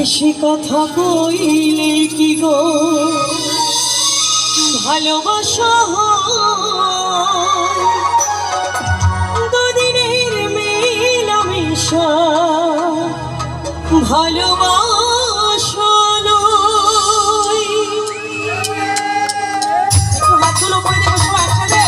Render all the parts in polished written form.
বেশি কথা কইলে কি গো ভালোবাসা দুদিনের মেলামেশা ভালোবাসা নয়। হাতগুলো করে দেবো সবাই একসাথে।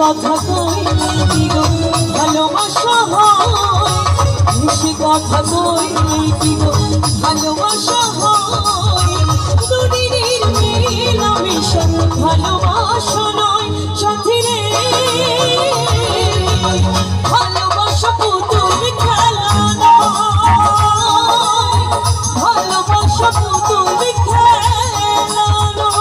কথা কইলে কি গো ভালোবাসা হয়, বেশি কথা কইলে কি গো ভালোবাসা হয়, দুদিনের মেলামেশা ভালোবাসা নয়। সাথী রে ভালোবাসা পুতুল খেলা নয়, ভালোবাসা পুতুল খেলা নয়।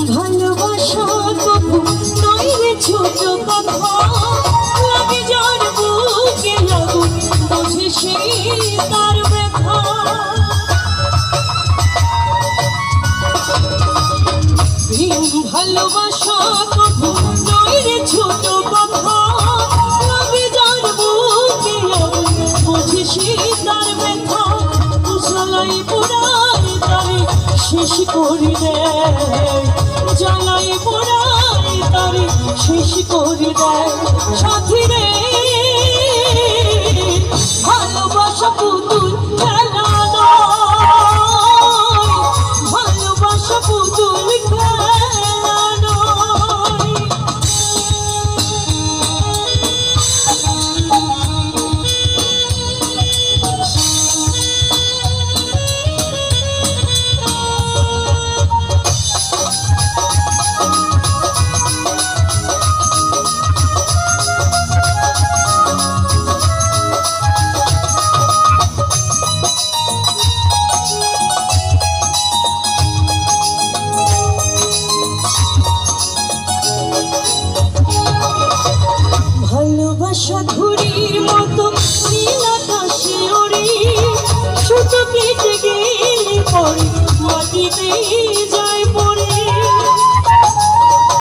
ভালোবাসা কবু নয় রে ছোট কথা, লাগে যার বুকে লাগুন বুঝে সে তার ব্যথা। ভালোবাসা কবু নয় রে ছোট কথা, লাগে যার বুকে লাগুন বুঝে সে তার ব্যথা। জ্বালাই পোড়াই তারে শেষ করে দেয়, জ্বালাই পোড়াই তারে শেষ করে দেয়। সাথী রে ভালোবাসা পুতুল খেলা নয়, ভালোবাসা পুতুল খেলা নয়। ভালোবাসা ঘুড়ির মতো নীল আকাশে ওড়ে, সুতো কেটে গেলে পরে মাটিতে